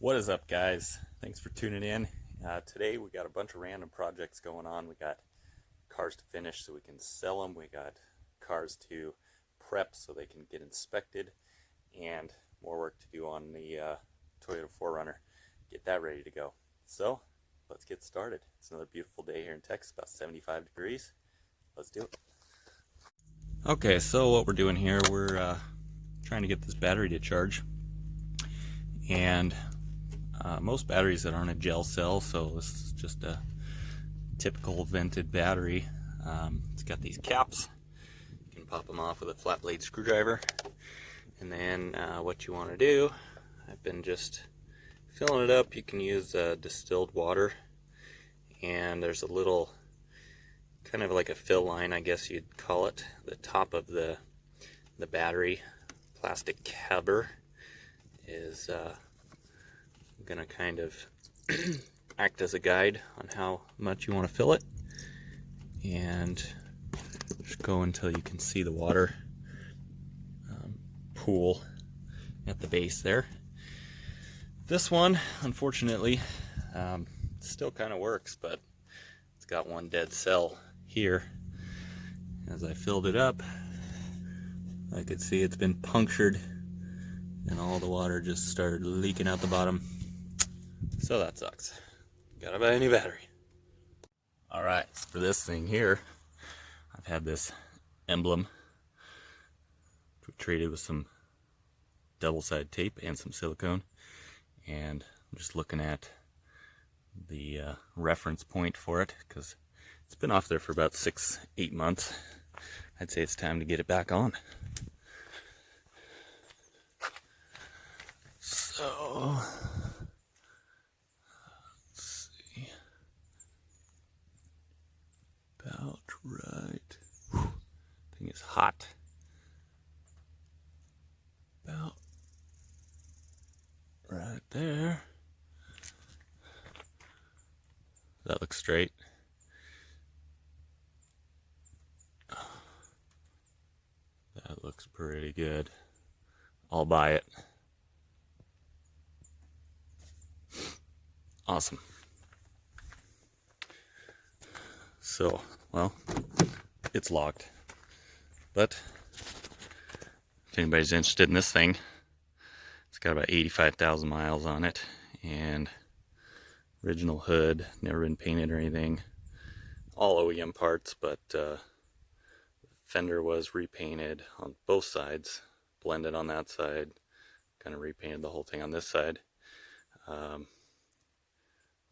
What is up, guys? Thanks for tuning in. Today we got a bunch of random projects going on. We got cars to finish so we can sell them. We got cars to prep so they can get inspected, and more work to do on the Toyota 4Runner. Get that ready to go. So let's get started. It's another beautiful day here in Texas, about 75 degrees. Let's do it. Okay, so what we're doing here, we're trying to get this battery to charge. And most batteries that aren't a gel cell, so this is just a typical vented battery. It's got these caps. You can pop them off with a flat blade screwdriver. And then what you want to do, I've been just filling it up. You can use distilled water, and there's a little kind of like a fill line, I guess you'd call it. The top of the battery plastic cover is going to kind of act as a guide on how much you want to fill it, and just go until you can see the water pool at the base there. This one, unfortunately, still kind of works, but it's got one dead cell here. As I filled it up, I could see it's been punctured and all the water just started leaking out the bottom. So that sucks. Gotta buy a new battery. Alright, so for this thing here, I've had this emblem treated with some double-sided tape and some silicone, and I'm just looking at the reference point for it because it's been off there for about 6-8 months. I'd say it's time to get it back on. So let's see, about right. Whew. Thing is hot. About right there. That looks straight. That looks pretty good. I'll buy it. Awesome. So, well, it's locked. But if anybody's interested in this thing, it's got about 85,000 miles on it, and original hood, never been painted or anything. All OEM parts, but the fender was repainted on both sides, blended on that side, kind of repainted the whole thing on this side.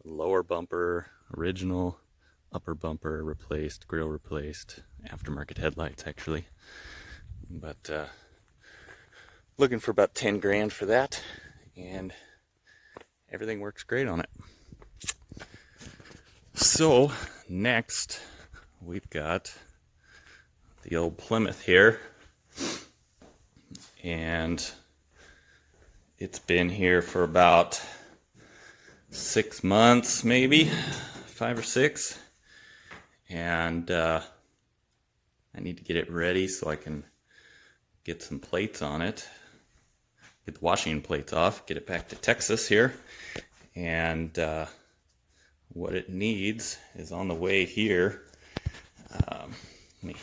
Lower bumper original, upper bumper replaced, grille replaced, aftermarket headlights actually. But looking for about 10 grand for that, and everything works great on it. So next we've got the old Plymouth here, and it's been here for about 6 months, maybe 5 or 6, and I need to get it ready so I can get some plates on it, get the washing plates off, get it back to Texas here. And what it needs is on the way here. Let me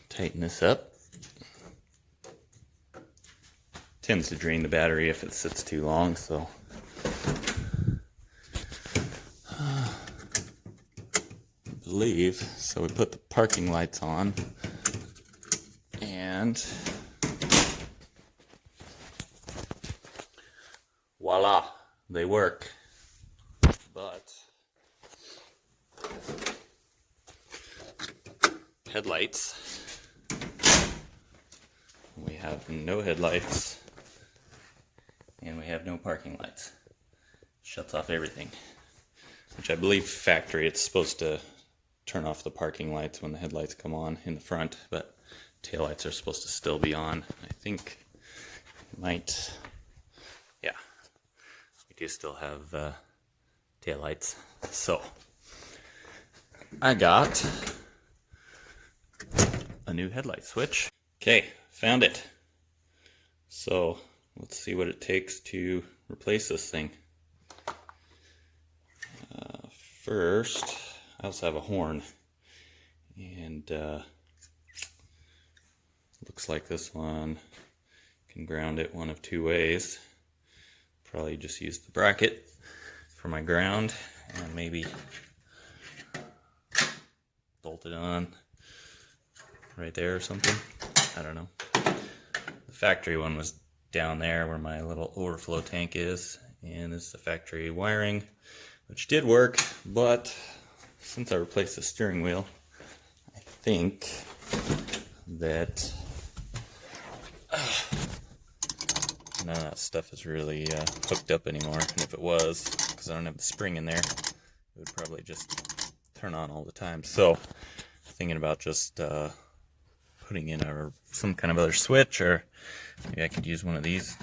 tighten this up. Tends to drain the battery if it sits too long, so believe. So we put the parking lights on, and voila, they work. But headlights, we have no headlights, and we have no parking lights. Shuts off everything, which I believe factory it's supposed to turn off the parking lights when the headlights come on in the front, but taillights are supposed to still be on. I think it might, yeah, we do still have taillights. So I got a new headlight switch. Okay, found it. So let's see what it takes to replace this thing. First, I also have a horn, and looks like this one can ground it one of two ways. Probably just use the bracket for my ground and maybe bolt it on right there or something. I don't know. The factory one was down there where my little overflow tank is, and this is the factory wiring, which did work, but since I replaced the steering wheel, I think that none of that stuff is really hooked up anymore. And if it was, because I don't have the spring in there, it would probably just turn on all the time. So thinking about just putting in some kind of other switch, or maybe I could use one of these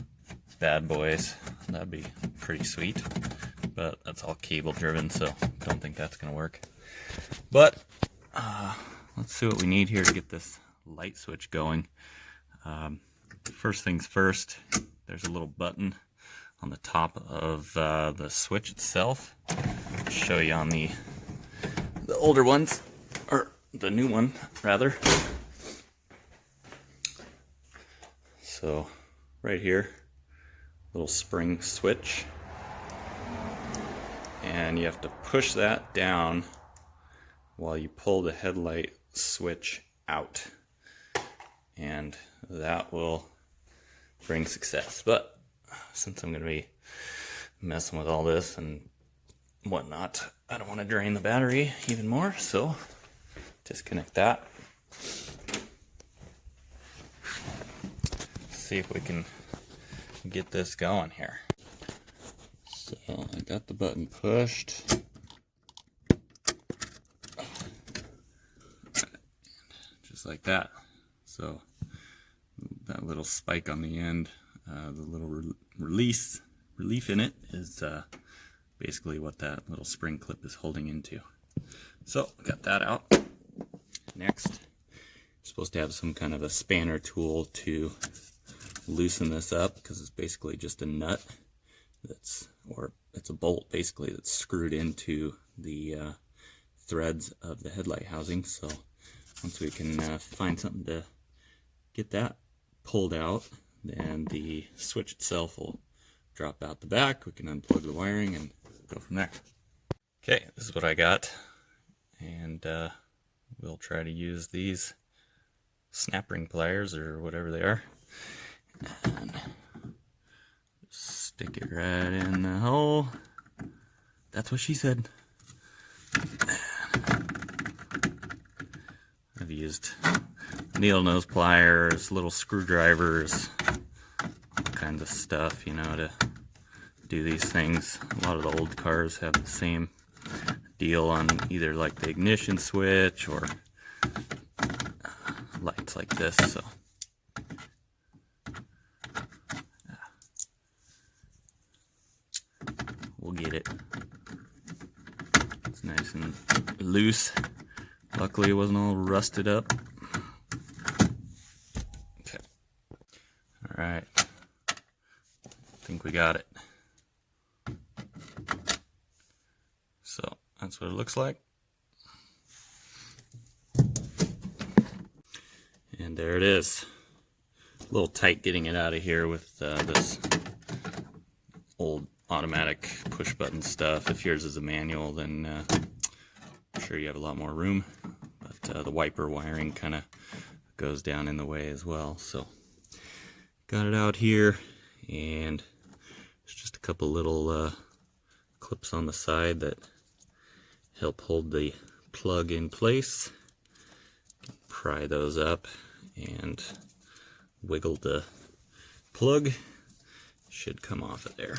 bad boys. That'd be pretty sweet, but that's all cable driven, so don't think that's gonna work. But let's see what we need here to get this light switch going. First things first, there's a little button on the top of the switch itself. I'll show you on the older ones, or the new one rather. So right here, little spring switch, and you have to push that down while you pull the headlight switch out, and that will bring success. But since I'm going to be messing with all this and whatnot, I don't want to drain the battery even more, so disconnect that. See if we can get this going here. So I got the button pushed. Just like that. So that little spike on the end, the little relief in it is basically what that little spring clip is holding into. So got that out. Next, you're supposed to have some kind of a spanner tool to loosen this up, because it's basically just a nut or it's a bolt basically that's screwed into the threads of the headlight housing. So once we can find something to get that pulled out, then the switch itself will drop out the back. We can unplug the wiring and go from there. Okay, this is what I got, and we'll try to use these snap ring pliers or whatever they are, and stick it right in the hole. That's what she said. I've used needle nose pliers, little screwdrivers, all kinds of stuff, you know, to do these things. A lot of the old cars have the same deal on either like the ignition switch or lights like this. So we'll get it. It's nice and loose. Luckily it wasn't all rusted up. Okay. Alright. I think we got it. So that's what it looks like. And there it is. A little tight getting it out of here with this old automatic push button stuff. If yours is a manual, then I'm sure you have a lot more room. But the wiper wiring kind of goes down in the way as well. So got it out here, and there's just a couple little clips on the side that help hold the plug in place. Pry those up and wiggle the plug. Should come off of there,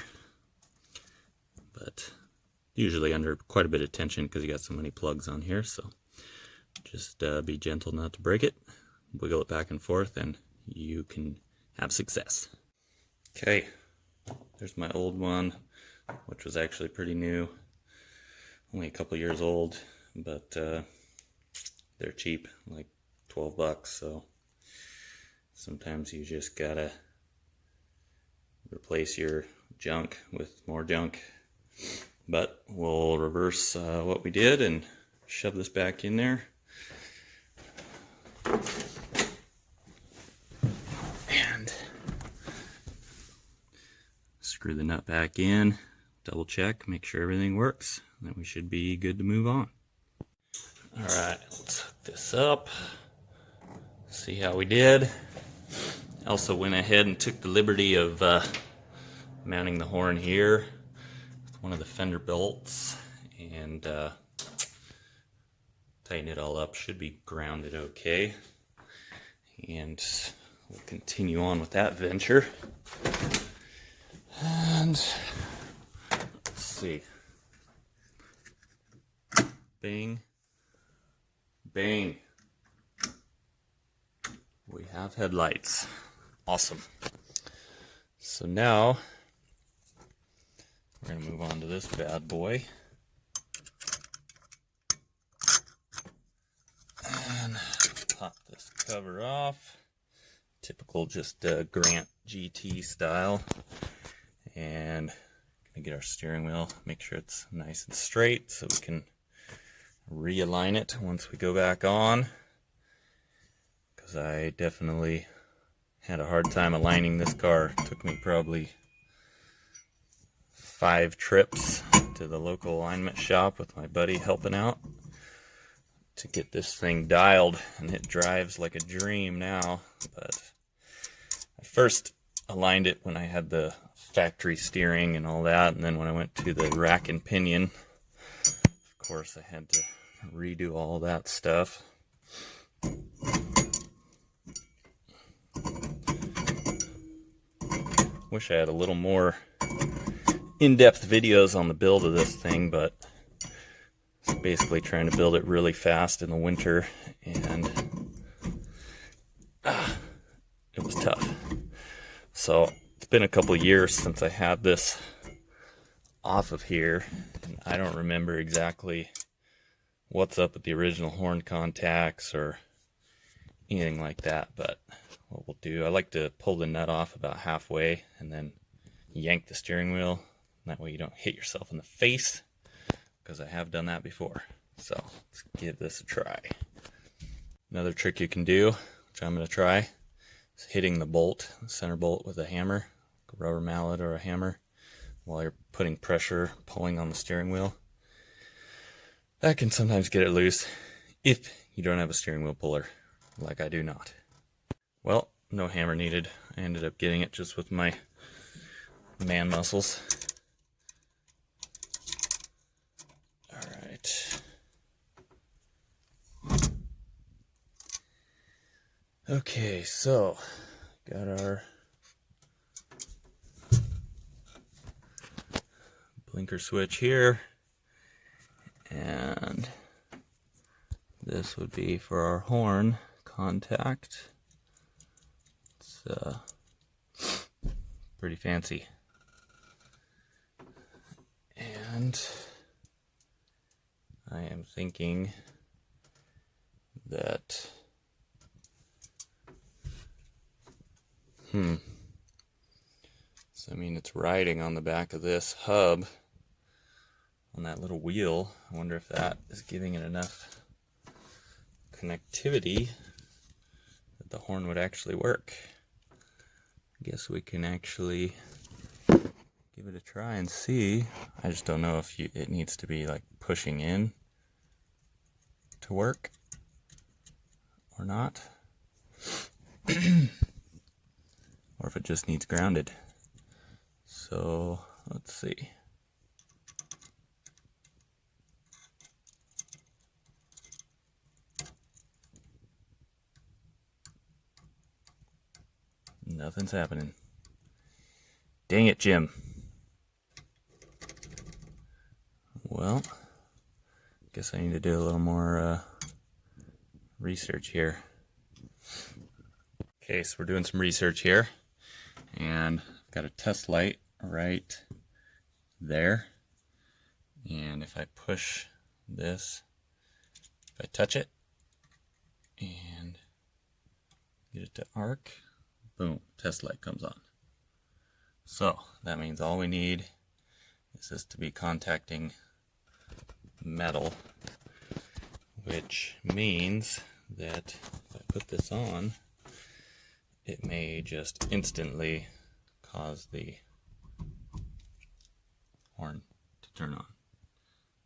but usually under quite a bit of tension because you got so many plugs on here. So just be gentle not to break it. Wiggle it back and forth and you can have success. Okay, there's my old one, which was actually pretty new, only a couple years old, but they're cheap, like 12 bucks. So sometimes you just gotta replace your junk with more junk. But we'll reverse what we did and shove this back in there. And screw the nut back in, double check, make sure everything works, and then we should be good to move on. Alright, let's hook this up, see how we did. Also went ahead and took the liberty of mounting the horn here with one of the fender bolts and tighten it all up. Should be grounded okay. And we'll continue on with that venture. And let's see. Bang. Bang. We have headlights. Awesome. So now we're going to move on to this bad boy. And pop this cover off. Typical just Grant GT style. And going to get our steering wheel, make sure it's nice and straight so we can realign it once we go back on. Because I definitely had a hard time aligning this car. It took me probably 5 trips to the local alignment shop with my buddy helping out to get this thing dialed, and it drives like a dream now. But I first aligned it when I had the factory steering and all that, and then when I went to the rack and pinion, of course I had to redo all that stuff. Wish I had a little more in-depth videos on the build of this thing, but it's basically trying to build it really fast in the winter, and it was tough. So it's been a couple years since I had this off of here, and I don't remember exactly what's up with the original horn contacts or anything like that, but what we'll do, I like to pull the nut off about halfway and then yank the steering wheel. That way you don't hit yourself in the face, because I have done that before. So let's give this a try. Another trick you can do, which I'm going to try, is hitting the bolt, the center bolt, with a hammer, a rubber mallet or a hammer, while you're putting pressure, pulling on the steering wheel. That can sometimes get it loose if you don't have a steering wheel puller, like I do not. Well, no hammer needed. I ended up getting it just with my man muscles. Alright. Okay, so got our blinker switch here, and this would be for our horn contact. It's pretty fancy. And I am thinking that so I mean, it's riding on the back of this hub on that little wheel. I wonder if that is giving it enough connectivity that the horn would actually work. I guess we can actually give it a try and see. I just don't know if it needs to be like pushing in to work or not. Or if it just needs grounded. So let's see. Nothing's happening. Dang it, Jim. Well, guess I need to do a little more research here. Okay, so we're doing some research here, and I've got a test light right there, and if I push this, if I touch it and get it to arc, boom, test light comes on. So that means all we need is this to be contacting metal, which means that if I put this on, it may just instantly cause the horn to turn on,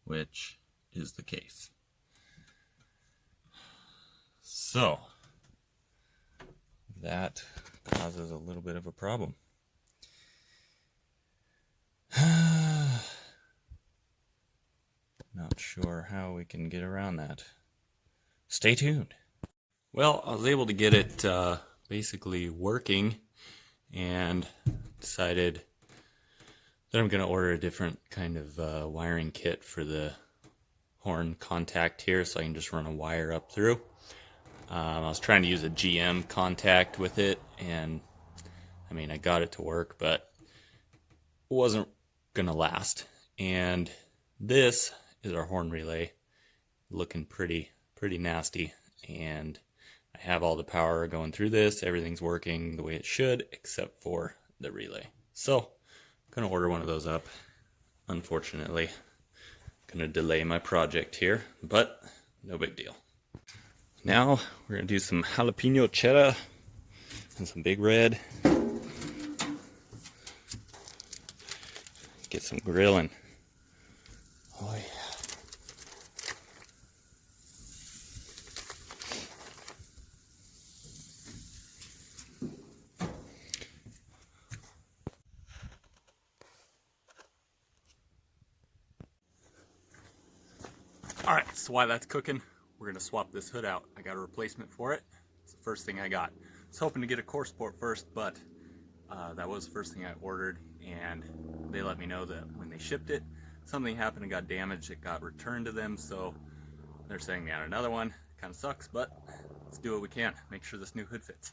which is the case. So that causes a little bit of a problem. Not sure how we can get around that. Stay tuned. Well, I was able to get it basically working, and decided that I'm going to order a different kind of wiring kit for the horn contact here, so I can just run a wire up through. I was trying to use a GM contact with it, and I mean, I got it to work, but it wasn't going to last. And this is our horn relay, looking pretty nasty, and I have all the power going through this. Everything's working the way it should, except for the relay. So I'm going to order one of those up. Unfortunately, going to delay my project here, but no big deal. Now we're going to do some jalapeno cheddar and some Big Red. Get some grilling. Oh yeah. Alright, so while that's cooking, we're going to swap this hood out. I got a replacement for it. It's the first thing I got. I was hoping to get a core support first, but that was the first thing I ordered, and they let me know that when they shipped it, something happened and got damaged. It got returned to them, so they're sending me out another one. Kind of sucks, but let's do what we can. Make sure this new hood fits.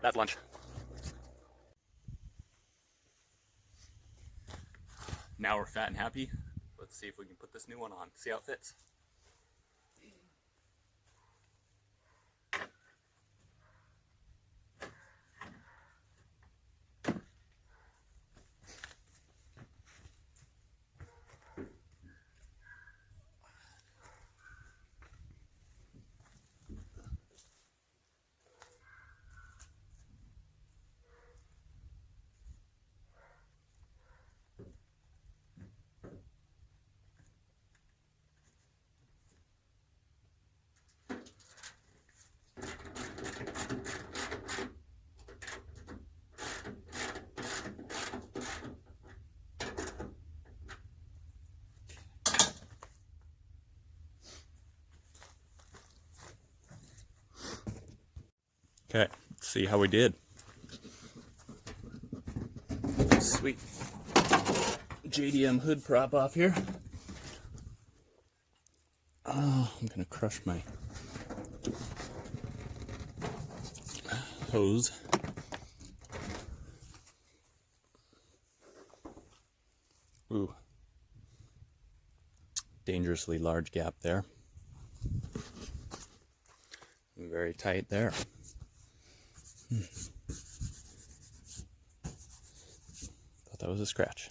That's lunch. Now we're fat and happy. Let's see if we can put this new one on. See how it fits. Okay, let's see how we did. Sweet JDM hood prop off here. Oh, I'm gonna crush my hose. Ooh, dangerously large gap there. Very tight there. Thought that was a scratch.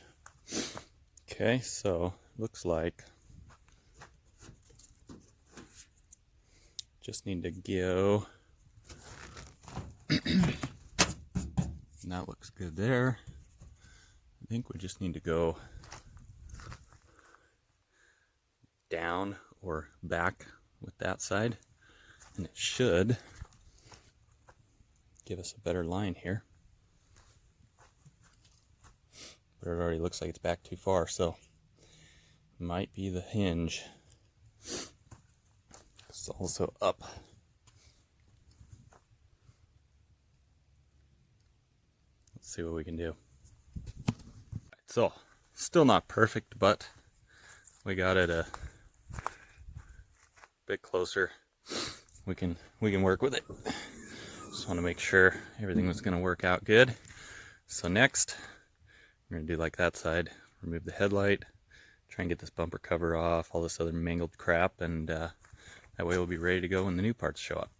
Okay, so looks like just need to go. And that looks good there. I think we just need to go down or back with that side, and it should give us a better line here. But it already looks like it's back too far, so it might be the hinge. It's also up. see what we can do. So, still not perfect, but we got it a bit closer. We can work with it. Just want to make sure everything was going to work out good. So next, we're going to do like that side. Remove the headlight, try and get this bumper cover off, all this other mangled crap, and that way we'll be ready to go when the new parts show up.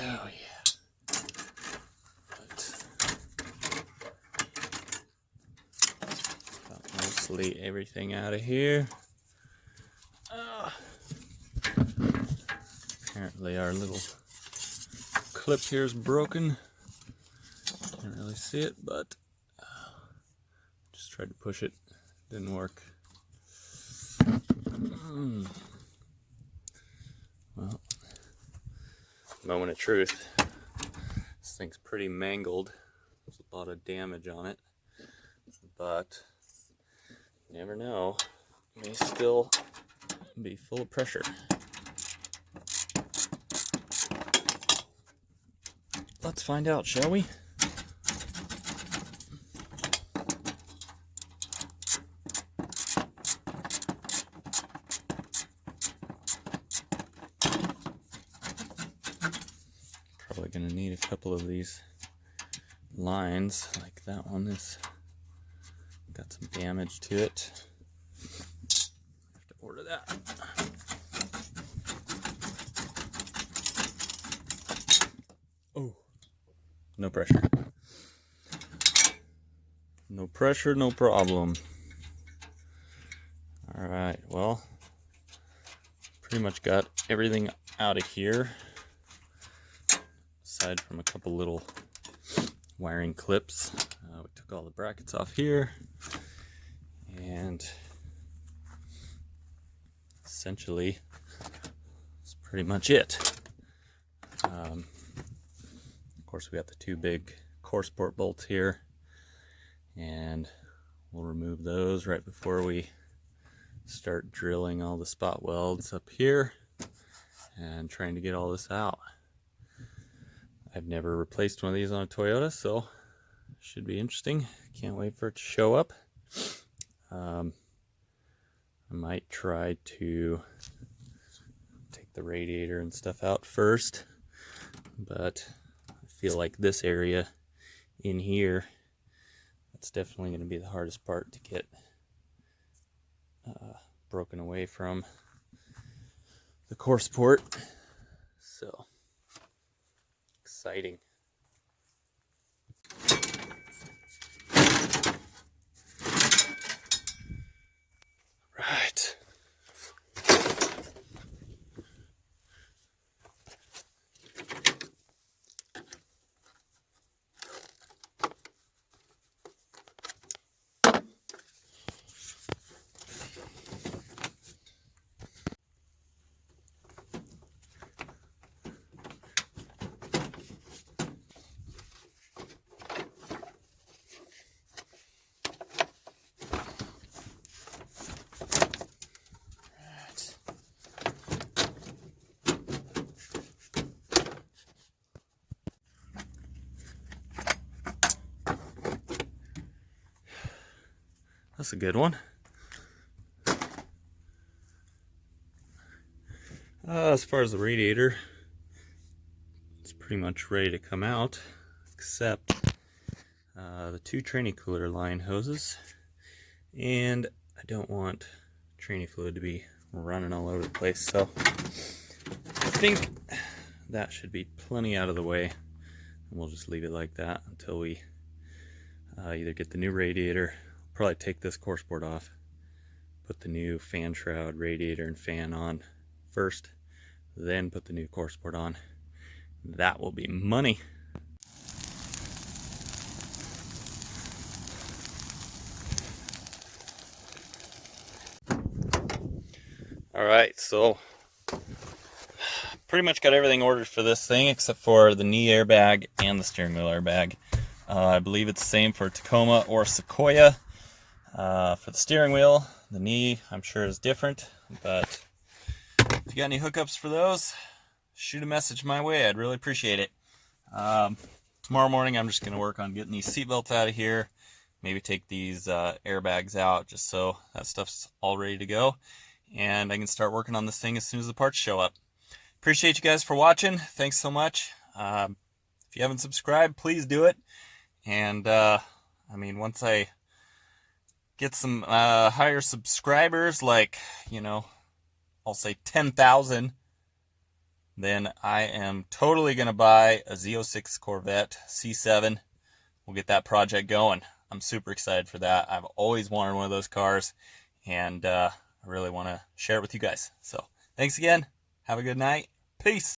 Oh yeah. Got mostly everything out of here. Apparently our little clip here is broken. Can't really see it, but just tried to push it. Didn't work. Well, moment of truth. This thing's pretty mangled. There's a lot of damage on it, but you never know. It may still be full of pressure. Let's find out, shall we? Probably gonna need a couple of these lines, like that one is got some damage to it. Have to order that. Oh, no pressure. No pressure, no problem. All right, well, pretty much got everything out of here, aside from a couple little wiring clips. We took all the brackets off here, and essentially that's pretty much it. Of course, we got the two big core support bolts here, and we'll remove those right before we start drilling all the spot welds up here and trying to get all this out. I've never replaced one of these on a Toyota, so Should be interesting. Can't wait for it to show up. I might try to take the radiator and stuff out first, but I feel like this area in here, that's definitely going to be the hardest part to get broken away from the core support. So exciting. Right. That's a good one. As far as the radiator, it's pretty much ready to come out, except the two tranny cooler line hoses. And I don't want tranny fluid to be running all over the place, so I think that should be plenty out of the way. And we'll just leave it like that until we either get the new radiator. Probably take this course board off, put the new fan shroud, radiator, and fan on first, then put the new course board on. That will be money. Alright, so pretty much got everything ordered for this thing except for the knee airbag and the steering wheel airbag. I believe it's the same for Tacoma or Sequoia. For the steering wheel, the knee I'm sure is different, but if you got any hookups for those, shoot a message my way. I'd really appreciate it. Tomorrow morning I'm just going to work on getting these seatbelts out of here, maybe take these airbags out just so that stuff's all ready to go, and I can start working on this thing as soon as the parts show up. Appreciate you guys for watching. Thanks so much. If you haven't subscribed, please do it. And I mean, once I get some higher subscribers, like, you know, I'll say 10,000, then I am totally going to buy a Z06 Corvette C7. We'll get that project going. I'm super excited for that. I've always wanted one of those cars, and I really want to share it with you guys. So thanks again. Have a good night. Peace.